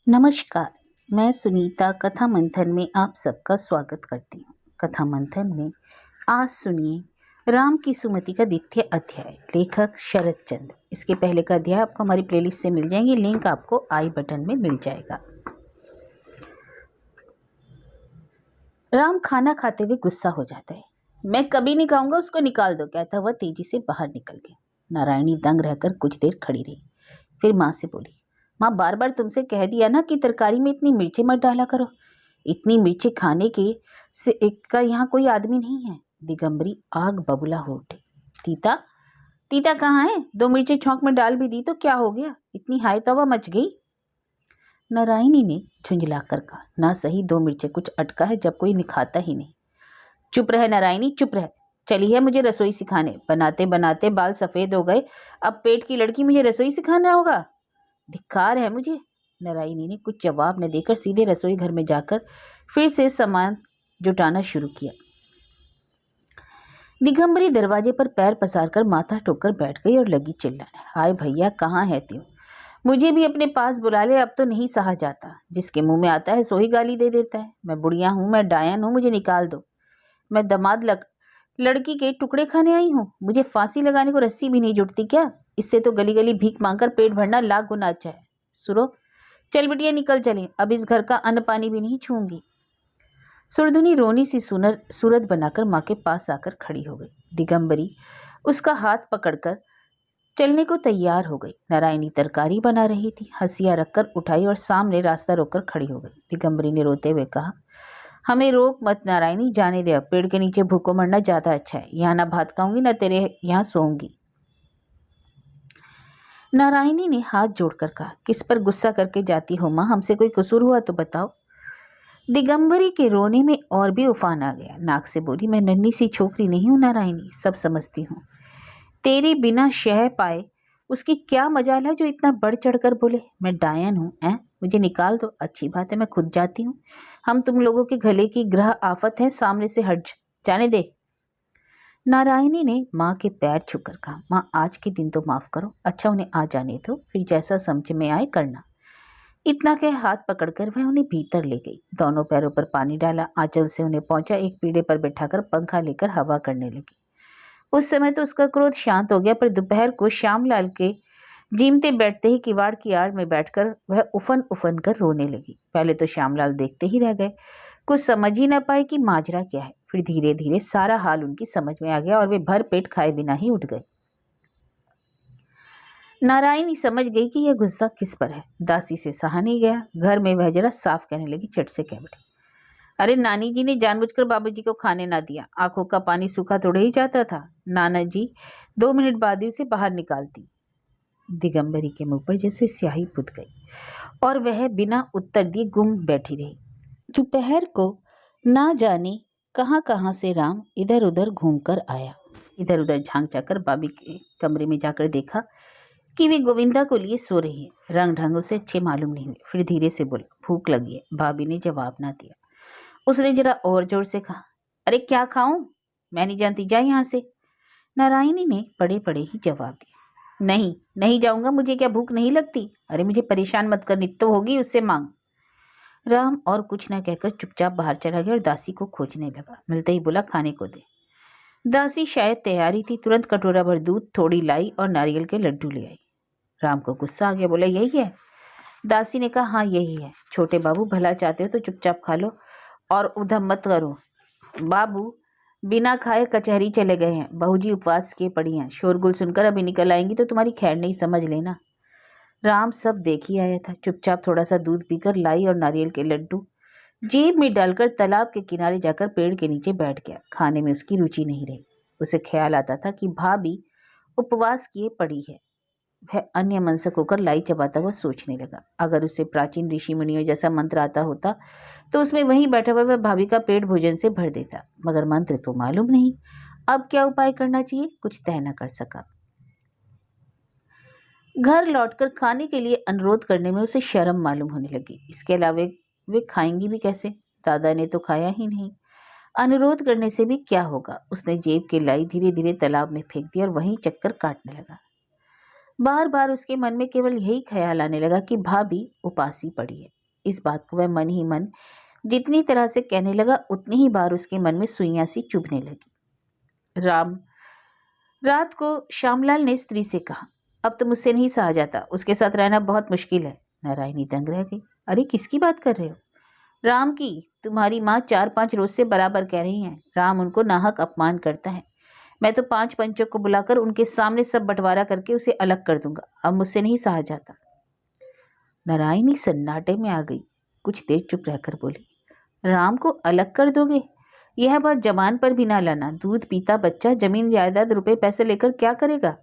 नमस्कार। मैं सुनीता कथा मंथन में आप सबका स्वागत करती हूँ। कथा मंथन में आज सुनिए राम की सुमति का द्वितीय अध्याय, लेखक शरद चंद्र। इसके पहले का अध्याय आपको हमारी प्लेलिस्ट से मिल जाएंगे, लिंक आपको आई बटन में मिल जाएगा। राम खाना खाते हुए गुस्सा हो जाता है। मैं कभी नहीं खाऊंगा, उसको निकाल दो, कहता वह तेजी से बाहर निकल गया। नारायणी दंग रहकर कुछ देर खड़ी रही, फिर माँ से बोली, माँ बार बार तुमसे कह दिया ना कि तरकारी में इतनी मिर्चें मत डाला करो। इतनी मिर्चें खाने के से एक का यहाँ कोई आदमी नहीं है। दिगंबरी आग बबूला हो उठी। तीता तीता कहाँ है? 2 मिर्चें छौंक में डाल भी दी तो क्या हो गया? इतनी हाय तवा मच गई। नारायणी ने झुंझला कर कहा, ना सही 2 मिर्चें कुछ अटका है जब कोई निखाता ही नहीं। चुप रह नारायणी, चुप रह। चली है मुझे रसोई सिखाने, बनाते बनाते बाल सफेद हो गए, अब पेट की लड़की मुझे रसोई सिखाना होगा। धिक्कार है मुझे। नारायणी ने कुछ जवाब न देकर सीधे रसोई घर में जाकर फिर से सामान जुटाना शुरू किया। दिगंबरी दरवाजे पर पैर पसारकर माथा ठोकर बैठ गई और लगी चिल्लाने, हाय भैया कहाँ है तू? मुझे भी अपने पास बुला ले, अब तो नहीं सहा जाता। जिसके मुंह में आता है सो ही गाली दे देता है। मैं बुढ़िया हूँ, मैं डायन हूँ, मुझे निकाल दो। मैं दमाद लड़की के टुकड़े खाने आई हूँ? मुझे फांसी लगाने को रस्सी भी नहीं जुटती क्या? इससे तो गली गली भीख मांगकर पेट भरना लाख गुना अच्छा है। सुरो, चल बिटिया निकल चले, अब इस घर का अन्न पानी भी नहीं छूंगी। सुरधुनी रोनी सी सूरत बनाकर माँ के पास आकर खड़ी हो गई। दिगंबरी उसका हाथ पकड़कर चलने को तैयार हो गई। नारायणी तरकारी बना रही थी, हंसिया रखकर उठाई और सामने रास्ता रोककर खड़ी हो गई। दिगंबरी ने रोते हुए कहा, हमें रोक मत नारायणी, जाने दे। अब पेड़ के नीचे भूखों मरना ज्यादा अच्छा है। यहाँ ना भात खाऊंगी ना तेरे यहाँ सोऊंगी। नारायणी ने हाथ जोड़कर कहा, किस पर गुस्सा करके जाती हो माँ? हमसे कोई कसूर हुआ तो बताओ। दिगंबरी के रोने में और भी उफान आ गया। नाक से बोली, मैं नन्ही सी छोकरी नहीं हूँ नारायणी, सब समझती हूँ। तेरे बिना शह पाए उसकी क्या मजाल है जो इतना बढ़ चढ़कर बोले? मैं डायन हूँ? मुझे निकाल दो। अच्छी बात है, मैं खुद जाती हूँ। हम तुम लोगों के गले की ग्रह आफत है, सामने से हट जाने दे। नारायणी ने माँ के पैर छूकर कहा, माँ आज के दिन तो माफ करो। अच्छा उन्हें आ जाने दो, फिर जैसा समझ में आए करना। इतना कह हाथ पकड़कर वह उन्हें भीतर ले गई। दोनों पैरों पर पानी डाला, आंचल से उन्हें पहुंचा, एक पीढ़े पर बैठाकर पंखा लेकर हवा करने लगी। उस समय तो उसका क्रोध शांत हो गया, पर दोपहर को श्यामलाल के जीमते बैठते ही किवाड़ की आड़ में बैठकर वह उफन उफन कर रोने लगी। पहले तो श्यामलाल देखते ही रह गए, कुछ समझ ही न पाए कि माजरा क्या है। फिर धीरे धीरे सारा हाल उनकी समझ में आ गया और वे भर पेट खाए बिना ही उठ गए। नारायणी समझ गई कि यह गुस्सा किस पर है। दासी से सहा नहीं गया। घर में वह जरा साफ कहने लगी, चट से कह बैठी, अरे नानी जी ने जानबूझकर बाबूजी को खाने ना दिया। आंखों का पानी सूखा थोड़े ही जाता था। नाना जी 2 मिनट बाद ही उसे बाहर निकालती। दिगंबरी के मुंह पर जैसे स्याही पुत गई और वह बिना उत्तर दिए गुम बैठी रही। दोपहर को ना जाने कहां कहां से राम इधर उधर घूमकर आया। इधर उधर झांक जाकर भाभी के कमरे में जाकर देखा कि वे गोविंदा को लिए सो रही है। रंग ढंग उसे अच्छे मालूम नहीं हुए। फिर धीरे से बोला, भूख लगी है। भाभी ने जवाब ना दिया। उसने जरा और जोर से कहा, अरे क्या खाऊं? मैं नहीं जानती, जा यहाँ से। नारायणी ने पड़े पड़े ही जवाब दिया, नहीं नहीं जाऊंगा, मुझे क्या भूख नहीं लगती? अरे मुझे परेशान मत कर, नित्तो होगी उससे मांग। राम और कुछ न कहकर चुपचाप बाहर चला गया और दासी को खोजने लगा। मिलते ही बोला, खाने को दे। दासी शायद तैयारी थी, तुरंत कटोरा भर दूध, थोड़ी लाई और नारियल के लड्डू ले आई। राम को गुस्सा आ गया, बोला, यही है? दासी ने कहा, हाँ यही है। छोटे बाबू, भला चाहते हो तो चुपचाप खा लो और उधम मत करो। बाबू बिना खाए कचहरी चले गए हैं। बहूजी उपवास किए पड़ी हैं, शोरगुल सुनकर अभी निकल आएंगी तो तुम्हारी खैर नहीं, समझ लेना। राम सब देख ही आया था। चुपचाप थोड़ा सा दूध पीकर लाई और नारियल के लड्डू जेब में डालकर तालाब के किनारे जाकर पेड़ के नीचे बैठ गया। खाने में उसकी रुचि नहीं रही। उसे ख्याल आता था कि भाभी उपवास किए पड़ी है। वह अन्य मनसक होकर लाई चबाता हुआ सोचने लगा, अगर उसे प्राचीन ऋषि मुनियों जैसा मंत्र आता होता तो उसमें वहीं बैठा हुआ वह भाभी का पेट भोजन से भर देता, मगर मंत्र तो मालूम नहीं। अब क्या उपाय करना चाहिए, कुछ तय न कर सका। घर लौटकर खाने के लिए अनुरोध करने में उसे शर्म मालूम होने लगी। इसके अलावा वे खाएंगी भी कैसे? दादा ने तो खाया ही नहीं। अनुरोध करने से भी क्या होगा? उसने जेब के लाई धीरे धीरे तालाब में फेंक दी और वहीं चक्कर काटने लगा। बार बार उसके मन में केवल यही ख्याल आने लगा कि भाभी उपासी पड़ी है। इस बात को वह मन ही मन जितनी तरह से कहने लगा उतनी ही बार उसके मन में सुइयां सी चुभने लगी। रात को श्यामलाल ने स्त्री से कहा, अब तो मुझसे नहीं सहा जाता, उसके साथ रहना बहुत मुश्किल है। नारायणी दंग रह गई। अरे किसकी बात कर रहे हो? राम की। तुम्हारी माँ 4-5 रोज से बराबर कह रही हैं, राम उनको नाहक अपमान करता है। मैं तो 5 पंचों को बुलाकर उनके सामने सब बंटवारा करके उसे अलग कर दूंगा। अब मुझसे नहीं सहा जाता। नारायणी सन्नाटे में आ गई। कुछ देर चुप रहकर बोली, राम को अलग कर दोगे? यह बात जबान पर भी ना लाना। दूध पीता बच्चा जमीन जायदाद रुपए पैसे लेकर क्या करेगा?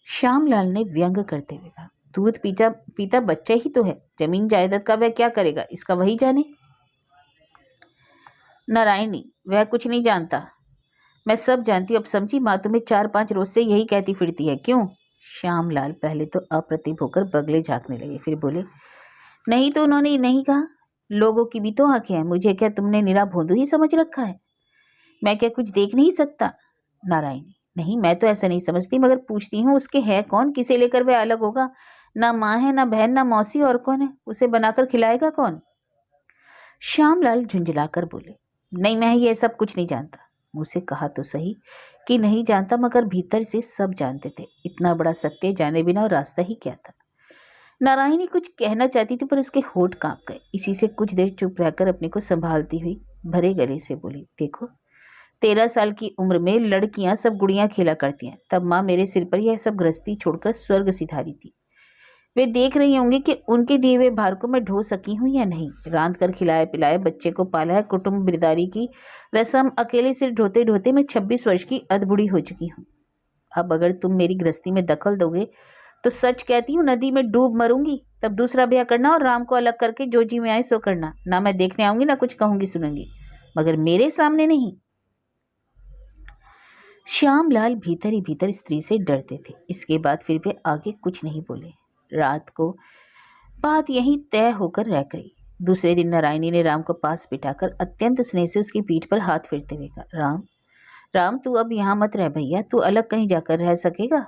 श्यामलाल ने व्यंग करते हुए कहा, दूध पीता पीता बच्चा ही तो है, जमीन जायदाद का वह क्या करेगा, इसका वही जाने। नारायणी, वह कुछ नहीं जानता। मैं सब जानती हूँ। अब समझी? माँ तुम्हें 4-5 रोज से यही कहती फिरती है। क्यों? श्यामलाल पहले तो अप्रतिभ होकर बगले झांकने लगे, फिर बोले, नहीं तो उन्होंने नहीं कहा। लोगों की भी तो आंखें हैं, मुझे क्या तुमने निरा भोंदू ही समझ रखा है? मैं क्या कुछ देख नहीं सकता? नारायणी, नहीं मैं तो ऐसा नहीं समझती, मगर पूछती हूँ उसके है कौन? किसे लेकर वह अलग होगा? ना माँ है, ना बहन, ना मौसी, और कौन है? उसे बनाकर खिलाएगा कौन? श्यामलाल झुंझलाकर बोले, नहीं मैं ये सब कुछ नहीं जानता। मुँह से कहा तो सही कि नहीं जानता, मगर भीतर से सब जानते थे। इतना बड़ा सत्य जाने बिना और रास्ता ही क्या था? नारायणी कुछ कहना चाहती थी पर उसके होंठ कांप गए। इसी से कुछ देर चुप रहकर अपने को संभालती हुई भरे गले से बोली, देखो 13 साल की उम्र में लड़कियां सब गुड़ियां खेला करती हैं। तब माँ मेरे सिर पर यह सब गृहस्थी छोड़कर स्वर्ग सिधारी थी। वे देख रही होंगी कि उनके दिए हुए भार को मैं ढो सकी हूं या नहीं। रांध कर खिलाए पिलाए बच्चे को पाला है। कुटुंब बिरदारी की रस्म अकेले सिर ढोते ढोते मैं 26 वर्ष की अधबुढ़ी हो चुकी हूँ। अब अगर तुम मेरी गृहस्थी में दखल दोगे तो सच कहती हूँ नदी में डूब मरूंगी। तब दूसरा ब्याह करना और राम को अलग करके जो जी में आए सो करना। ना मैं देखने आऊंगी, ना कुछ कहूंगी सुनूंगी, मगर मेरे सामने नहीं। श्यामलाल भीतर ही भीतर स्त्री से डरते थे। इसके बाद फिर वे आगे कुछ नहीं बोले। रात को बात यहीं तय होकर रह गई। दूसरे दिन नारायणी ने राम को पास बिठाकर अत्यंत स्नेह से उसकी पीठ पर हाथ फेरते हुए कहा, राम राम तू अब यहाँ मत रह भैया, तू अलग कहीं जाकर रह सकेगा?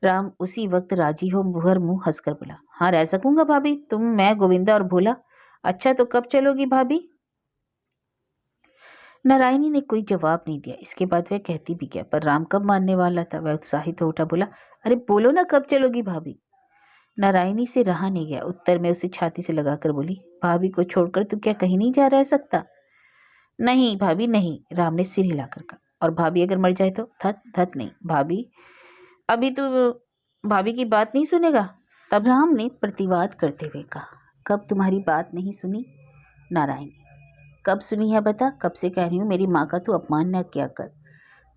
राम उसी वक्त राजी हो भर मुंह हंसकर बोला, हाँ रह सकूंगा भाभी, तुम मैं गोविंदा और भोला। अच्छा तो कब चलोगी भाभी? नारायणी ने कोई जवाब नहीं दिया। इसके बाद वह कहती भी क्या, पर राम कब मानने वाला था। वह उत्साहित हो उठा, बोला, अरे बोलो ना कब चलोगी भाभी? नारायणी से रहा नहीं गया। उत्तर में उसे छाती से लगाकर बोली, भाभी को छोड़कर तू क्या कहीं नहीं जा रह सकता? नहीं भाभी नहीं, राम ने सिर हिलाकर कहा। और भाभी अगर मर जाए तो? धत धत नहीं भाभी, अभी तो भाभी की बात नहीं सुनेगा? तब राम ने प्रतिवाद करते हुए कहा, कब तुम्हारी बात नहीं सुनी? नारायणी, कब सुनी है बता? कब से कह रही हूँ मेरी माँ का तू अपमान न किया कर।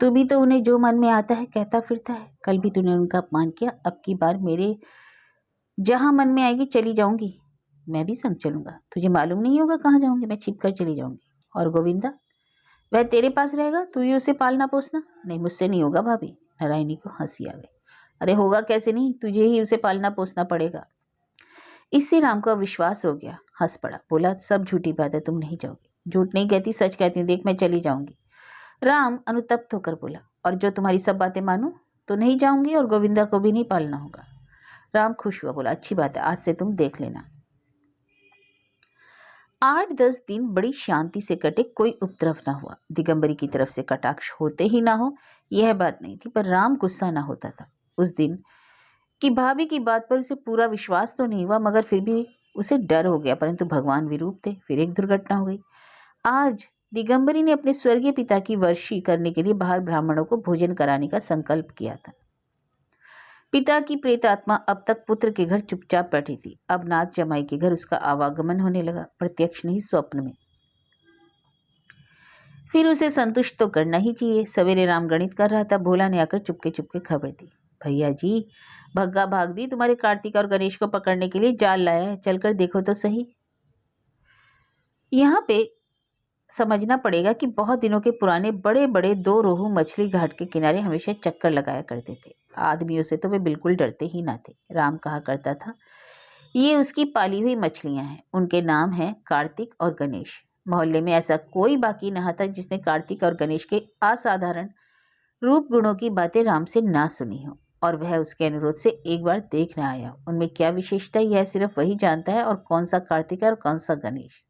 तू भी तो उन्हें जो मन में आता है कहता फिरता है। कल भी तूने उनका अपमान किया, अब की बार मेरे जहां मन में आएगी चली जाऊंगी। मैं भी संग चलूंगा। तुझे मालूम नहीं होगा कहाँ जाऊंगी, मैं छिप कर चली जाऊंगी। और गोविंदा, वह तेरे पास रहेगा, तू ही उसे पालना पोसना। नहीं मुझसे नहीं होगा भाभी। नारायणी को हंसी आ गई। अरे होगा कैसे नहीं, तुझे ही उसे पालना पोसना पड़ेगा। इससे राम को विश्वास हो गया, हंस पड़ा, बोला, सब झूठी बात है, तुम नहीं जाओगी। झूठ नहीं कहती, सच कहती हूँ, देख मैं चली जाऊंगी। राम अनुतप्त होकर बोला, और जो तुम्हारी सब बातें मानूं तो नहीं जाऊंगी और गोविंदा को भी नहीं पालना होगा। राम खुश हुआ, बोला, अच्छी बात है, आज से तुम देख लेना। 8-10 दिन बड़ी शांति से कटे, कोई उपद्रव ना हुआ। दिगंबरी की तरफ से कटाक्ष होते ही ना हो यह बात नहीं थी, पर राम गुस्सा ना होता था। उस दिन की भाभी की बात पर उसे पूरा विश्वास तो नहीं हुआ, मगर फिर भी उसे डर हो गया। परंतु भगवान विरूप थे। फिर एक दुर्घटना हो गई। आज दिगंबरी ने अपने स्वर्गीय पिता की वर्षी करने के लिए बाहर ब्राह्मणों को भोजन कराने का संकल्प किया था। पिता की प्रेतात्मा अब तक पुत्र के घर चुपचाप बैठी थी। अब नाथ जमाई के घर उसका आवागमन होने लगा, प्रत्यक्ष नहीं स्वप्न में। फिर उसे संतुष्ट तो करना ही चाहिए। सवेरे राम गणित कर रहा था, भोला ने आकर चुपके चुपके खबर दी, भैया जी भग्गा भाग दी तुम्हारे कार्तिक और गणेश को पकड़ने के लिए जाल लाया है, चलकर देखो तो सही। यहाँ पे समझना पड़ेगा कि बहुत दिनों के पुराने बड़े बड़े 2 रोहू मछली घाट के किनारे हमेशा चक्कर लगाया करते थे। आदमियों से तो वे बिल्कुल डरते ही ना थे। राम कहा करता था, ये उसकी पाली हुई मछलियां हैं, उनके नाम हैं कार्तिक और गणेश। मोहल्ले में ऐसा कोई बाकी न था जिसने कार्तिक और गणेश के असाधारण रूप गुणों की बातें राम से ना सुनी हो। और वह उसके अनुरोध से एक बार देखने आया। उनमें क्या विशेषता यह सिर्फ वही जानता है, और कौन सा कार्तिक है और कौन सा गणेश,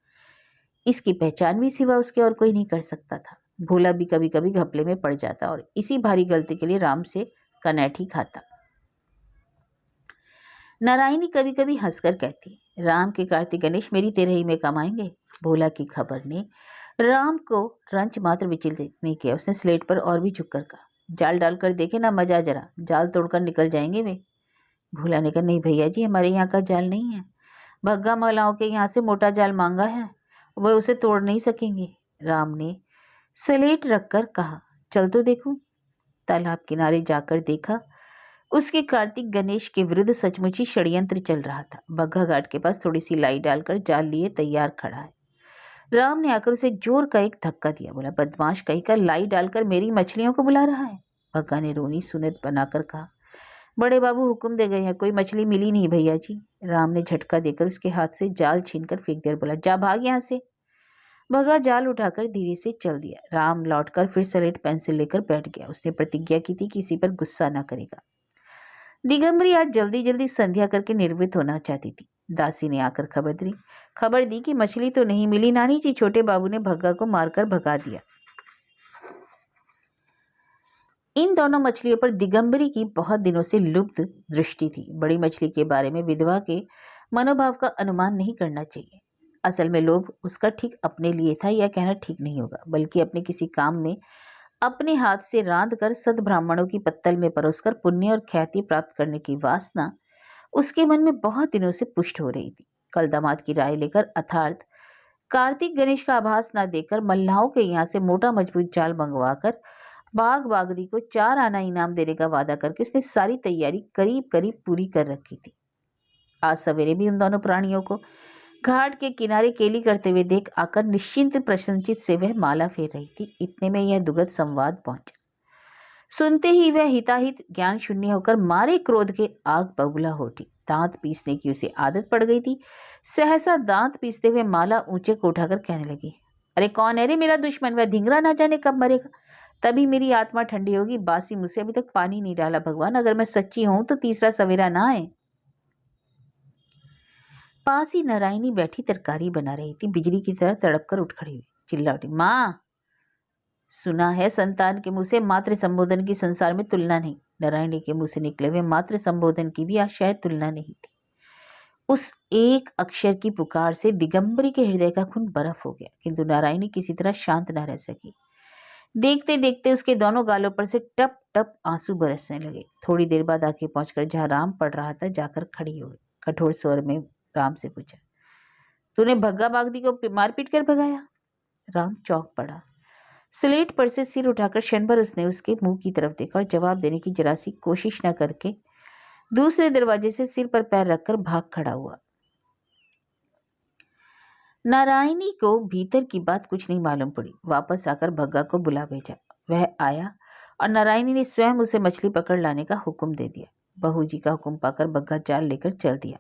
इसकी पहचान भी सिवा उसके और कोई नहीं कर सकता था। भोला भी कभी कभी घपले में पड़ जाता और इसी भारी गलती के लिए राम से कनैठी खाता। नारायणी कभी कभी हंसकर कहती, राम के कार्तिक गणेश मेरी तेरही में कमाएंगे। भोला की खबर ने राम को रंच मात्र विचलित नहीं किया। उसने स्लेट पर और भी झुककर कहा, जाल डालकर देखे ना मजा, जरा जाल तोड़कर निकल जाएंगे वे। भोला ने कहा, नहीं भैया जी, हमारे यहाँ का जाल नहीं है। भग्गा मौलाओं के यहाँ से मोटा जाल मांगा है, वह उसे तोड़ नहीं सकेंगे। राम ने स्लेट रखकर कहा, चल तो देखूं। तालाब किनारे जाकर देखा, उसके कार्तिक गणेश के विरुद्ध सचमुच ही षड्यंत्र चल रहा था। बग्घा घाट के पास थोड़ी सी लाई डालकर जाल लिए तैयार खड़ा है। राम ने आकर उसे जोर का एक धक्का दिया। बोला, बदमाश कहीं का, लाई डालकर मेरी मछलियों को बुला रहा है। बग्घा ने रोनी सुनत बनाकर कहा, बड़े बाबू हुक्म दे गए हैं, कोई मछली मिली नहीं भैया जी। राम ने झटका देकर उसके हाथ से जाल छीनकर फेंक दिया। बोला, जा भाग यहाँ से। बग्घा जाल उठाकर धीरे से चल दिया। राम लौटकर फिर स्लेट पेंसिल लेकर बैठ गया। उसने प्रतिज्ञा की थी किसी पर गुस्सा न करेगा। दिगंबरी आज जल्दी जल्दी संध्या करके निर्वृत्त होना चाहती थी। दासी ने आकर खबर दी कि मछली तो नहीं मिली नानी जी, छोटे बाबू ने भग्गा को मारकर भगा दिया। इन दोनों मछलियों पर दिगंबरी की बहुत दिनों से लुप्त दृष्टि थी। बड़ी मछली के बारे में विधवा के मनोभाव का अनुमान नहीं करना चाहिए। असल में लोभ उसका ठीक अपने लिए था, यह कहना ठीक नहीं होगा, बल्कि अपने किसी काम में अपने हाथ से रांध कर सद ब्राह्मणों की पत्तल में परोसकर पुण्य और ख्याति प्राप्त करने की वासना उसके मन में बहुत दिनों से पुष्ट हो रही थी। कल दामाद की राय लेकर अर्थात कार्तिक गणेश का आभास न देकर मल्लाहों के यहाँ से मोटा मजबूत जाल मंगवाकर बाघ बागदी को 4 आना इनाम देने का वादा करके उसने सारी तैयारी करीब करीब पूरी कर रखी थी। आज सवेरे भी उन दोनों प्राणियों को घाट के किनारे केली करते हुए देख आकर निश्चिंत प्रसन्नचित से वह माला फेर रही थी। इतने में यह दुगध संवाद पहुंचा। सुनते ही वह हिताहित ज्ञान शून्य होकर मारे क्रोध के आग बबूला हो उठी। दांत पीसने की उसे आदत पड़ गई थी। सहसा दांत पीसते हुए माला ऊंचे को उठाकर कहने लगी, अरे कौन है रे मेरा दुश्मन, वह धिंगरा ना जाने कब मरेगा, तभी मेरी आत्मा ठंडी होगी। बासी मुझसे अभी तक पानी नहीं डाला भगवान, अगर मैं सच्ची हूं तो तीसरा सवेरा ना आए। पास ही नारायणी बैठी तरकारी बना रही थी। बिजली की तरह तड़प कर उठ खड़ी हुई, चिल्ला उठी, माँ, सुना है संतान के मुंह से मातृ संबोधन की संसार में तुलना नहीं। नारायणी के मुंह से निकले हुए मातृ संबोधन की भी आज शायद तुलना नहीं थी। उस एक अक्षर की पुकार से दिगंबरी के हृदय का खून बर्फ हो गया, किंतु नारायणी किसी तरह शांत न रह सकी। देखते देखते उसके दोनों गालों पर से टप टप आंसू बरसने लगे। थोड़ी देर बाद आके पहुंचकर जहां राम पड़ रहा था जाकर खड़ी हो गई। कठोर स्वर में राम से पूछा, तूने भग्गा बागदी को मारपीट कर भगाया? राम चौंक पड़ा। स्लेट पर से सिर उठाकर क्षण भर उसने उसके मुंह की तरफ देखा और जवाब देने की जरा सी कोशिश न करके दूसरे दरवाजे से सिर पर पैर रखकर भाग खड़ा हुआ। नारायणी को भीतर की बात कुछ नहीं मालूम पड़ी। वापस आकर भग्गा को बुला भेजा। वह आया और नारायणी ने स्वयं उसे मछली पकड़ लाने का हुक्म दे दिया। बहू जी का हुक्म पाकर भग्गा जाल लेकर चल दिया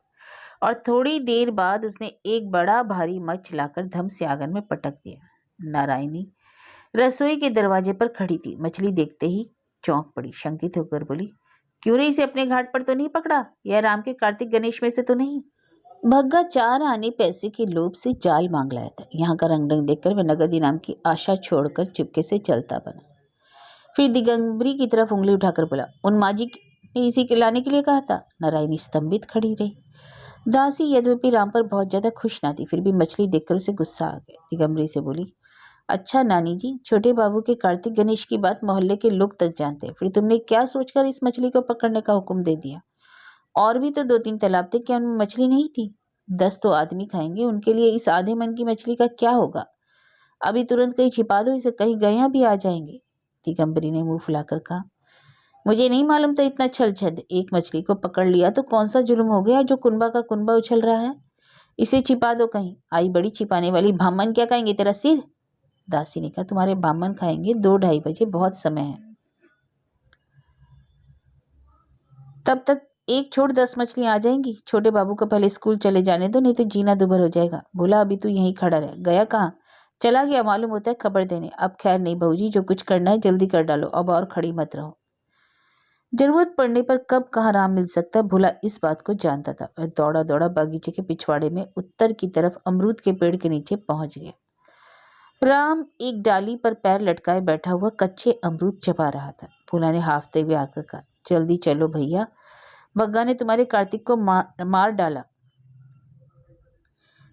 और थोड़ी देर बाद उसने एक बड़ा भारी मछ लाकर धम से आंगन में पटक दिया। नारायणी रसोई के दरवाजे पर खड़ी थी। मछली देखते ही चौंक पड़ी, शंकित होकर बोली, क्यों रे, इसे अपने घाट पर तो नहीं पकड़ा? यह राम के कार्तिक गणेश में से तो नहीं? भग्गा 4 आने पैसे के लोभ से जाल मांग लाया था। यहाँ का रंगढंग देखकर वह नगद इनाम की आशा छोड़कर चुपके से चलता बना। फिर दिगंबरी की तरफ उंगली उठाकर बोला, उन माजी ने इसी के लाने के लिए कहा था। नारायणी स्तंभित खड़ी रही। दासी यद्यपि राम पर बहुत ज्यादा खुश ना थी, फिर भी मछली देखकर उसे गुस्सा आ गया। दिगंबरी से बोली, अच्छा नानी जी, छोटे बाबू के कार्तिक गणेश की बात मोहल्ले के लोग तक जानते हैं, फिर तुमने क्या सोचकर इस मछली को पकड़ने का हुक्म दे दिया? और भी तो 2-3 तालाब थे, क्या उनमें मछली नहीं थी? 10 तो आदमी खाएंगे, उनके लिए इस आधे मन की मछली का क्या होगा? अभी तुरंत कहीं छिपा दो इसे, कहीं गया भी आ जाएंगे। दिगंबरी ने मुंह फुलाकर कहा, मुझे नहीं मालूम था इतना छल छद। एक मछली को पकड़ लिया तो कौन सा जुल्म हो गया जो कुनबा का कुनबा उछल रहा है? इसे छिपा दो कहीं। आई बड़ी छिपाने वाली, ब्राह्मण क्या कहेंगे, तेरा सिर? दासी ने कहा, तुम्हारे ब्राह्मण खाएंगे 2-2:30 बजे, बहुत समय है। तब तक एक छोड़ 10 मछलियां आ जाएंगी। छोटे बाबू को पहले स्कूल चले जाने दो, नहीं तो जीना दुभर हो जाएगा। बोला, अभी तू यहीं खड़ा रह। गया कहाँ? चला गया मालूम होता है खबर देने। अब खैर नहीं बहू जी, जो कुछ करना है जल्दी कर डालो, अब और खड़ी मत रहो। जरूरत पड़ने पर कब कहाँ राम मिल सकता है, भोला इस बात को जानता था। वह दौड़ा दौड़ा बागीचे के पिछवाड़े में उत्तर की तरफ अमरूद के पेड़ के नीचे पहुंच गया। राम एक डाली पर पैर लटकाए बैठा हुआ कच्चे अमरूद चबा रहा था। भोला ने हाफते हुए आकर कहा, जल्दी चलो भैया, बग्गा ने तुम्हारे कार्तिक को मार डाला।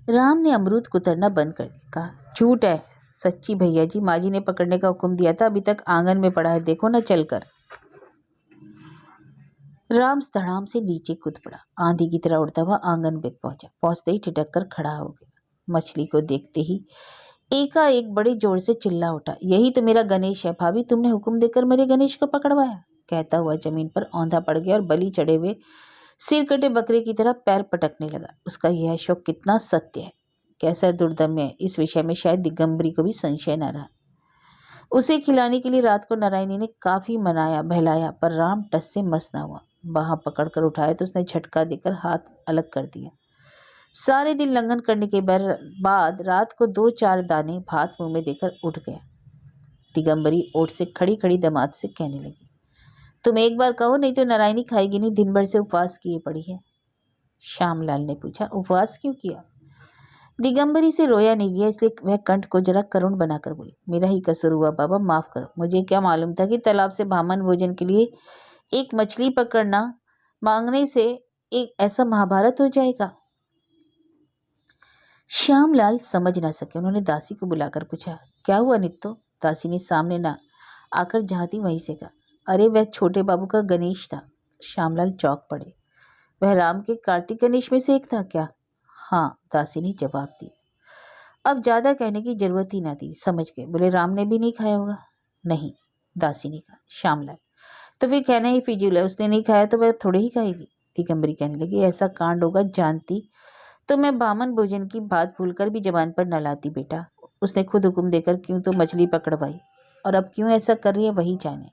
राम ने अमरूद कुतरना बंद कर दिया। कहा, झूठ है, सच्ची भैया जी, माँ जी ने पकड़ने का हुक्म दिया था, अभी तक आंगन में पड़ा है, देखो ना चलकर। राम धड़ाम से नीचे कूद पड़ा, आंधी की तरह उड़ता हुआ आंगन में पहुंचा। पहुंचते ही ठिठक कर खड़ा हो गया। मछली को देखते ही एकाएक बड़े जोर से चिल्ला उठा, यही तो मेरा गणेश है, भाभी तुमने हुक्म देकर मेरे गणेश को पकड़वाया। कहता हुआ जमीन पर औंधा पड़ गया और बलि चढ़े हुए सिर कटे बकरे की तरह पैर पटकने लगा। उसका यह शौक कितना सत्य है, कैसा दुर्दम्य है, इस विषय में शायद दिगंबरी को भी संशय न रहा। उसे खिलाने के लिए रात को नारायणी ने काफी मनाया बहलाया, पर राम टस से मस न हुआ। बाह पकड़कर उठाया तो उसने झटका देकर हाथ अलग कर दिया। सारे दिन लंघन करने के बाद रात को 2-4 दाने भात मुंह में देकर उठ गया। दिगंबरी ओट से खड़ी खड़ी दामाद से कहने लगी, तुम एक बार कहो, नहीं तो नारायणी खाएगी नहीं, दिन भर से उपवास किए पड़ी है। श्यामलाल ने पूछा, उपवास क्यों किया? दिगंबरी से रोया नहीं गया, इसलिए वह कंठ को जरा करुण बनाकर बोली, मेरा ही कसूर हुआ बाबा, माफ करो, मुझे क्या मालूम था कि तालाब से बामन भोजन के लिए एक मछली पकड़ना मांगने से एक ऐसा महाभारत हो जाएगा। श्यामलाल समझ ना सके। उन्होंने दासी को बुलाकर पूछा, क्या हुआ नित्तो? दासी ने सामने ना आकर जहाँ थी वहीं से कहा, अरे वह छोटे बाबू का गणेश था। श्यामलाल चौंक पड़े, वह राम के कार्तिक गणेश में से एक था क्या? हाँ, दासी ने जवाब दिया। अब ज्यादा कहने की जरूरत ही ना थी, समझ गए। बोले, राम ने भी नहीं खाया होगा? नहीं, दासी ने कहा। श्यामलाल, तो फिर कहना ही फिजूल है, उसने नहीं खाया तो वह थोड़े ही खाएगी। दिगंबरी कहने लगी, ऐसा कांड होगा जानती तो मैं बामन भोजन की बात भूलकर भी जबान पर न लाती बेटा। उसने खुद हुक्म देकर क्यों तो मछली पकड़वाई, और अब क्यों ऐसा कर रही है वही जाने।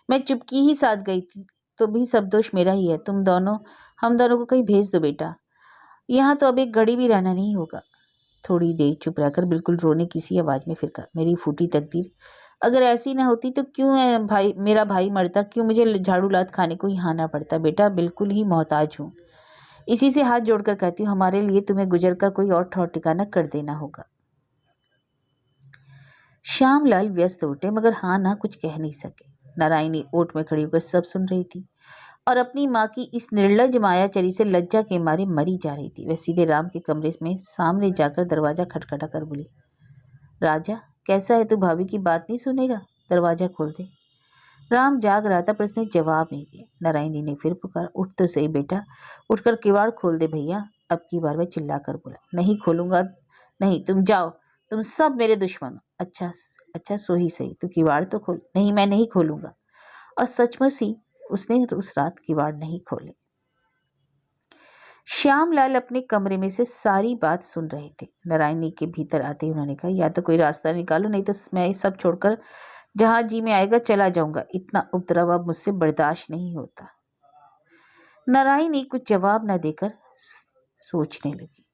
मैं चुपकी ही साथ गई थी तो भी सब दोष मेरा ही है। हम दोनों को कहीं भेज दो बेटा, यहाँ तो अब एक घड़ी भी रहना नहीं होगा। थोड़ी देर चुप रहकर बिल्कुल रोने किसी आवाज में फिर कहा, मेरी फूटी तकदीर अगर ऐसी ना होती तो क्यों है भाई, मेरा भाई मरता, क्यों मुझे झाड़ू लात खाने को यहाँ आना पड़ता। बेटा बिल्कुल ही मोहताज हूँ, इसी से हाथ जोड़कर कहती हूँ, हमारे लिए तुम्हें गुजर का कोई और ठौर ठिकाना कर देना होगा। श्यामलाल व्यस्त उठे मगर हाँ ना कुछ कह नहीं सके। नारायणी ओट में खड़ी होकर सब सुन रही थी और अपनी माँ की इस निर्लज मायाचरी से लज्जा के मारे मरी जा रही थी। वह सीधे राम के कमरे में सामने जाकर दरवाजा खटखटा कर बोली, राजा कैसा है तू, भाभी की बात नहीं सुनेगा? दरवाजा खोल दे। राम जाग रहा था पर उसने जवाब नहीं दिया। नारायणी ने फिर पुकारा, उठ तो सही बेटा, उठकर किवाड़ खोल दे भैया। अब की बार वह चिल्लाकर बोला, नहीं खोलूंगा, नहीं, तुम जाओ, तुम सब मेरे दुश्मन हो। अच्छा अच्छा, सो ही सही, तू किवाड़ तो खोल। नहीं, मैं नहीं खोलूंगा। और सचमुच ही उसने उस रात किवाड़ नहीं खोले। श्यामलाल अपने कमरे में से सारी बात सुन रहे थे। नारायणी के भीतर आते ही उन्होंने कहा, या तो कोई रास्ता निकालो, नहीं तो मैं ये सब छोड़कर जहां जी में आएगा चला जाऊंगा। इतना उपद्रव अब मुझसे बर्दाश्त नहीं होता। नारायणी कुछ जवाब न देकर सोचने लगी।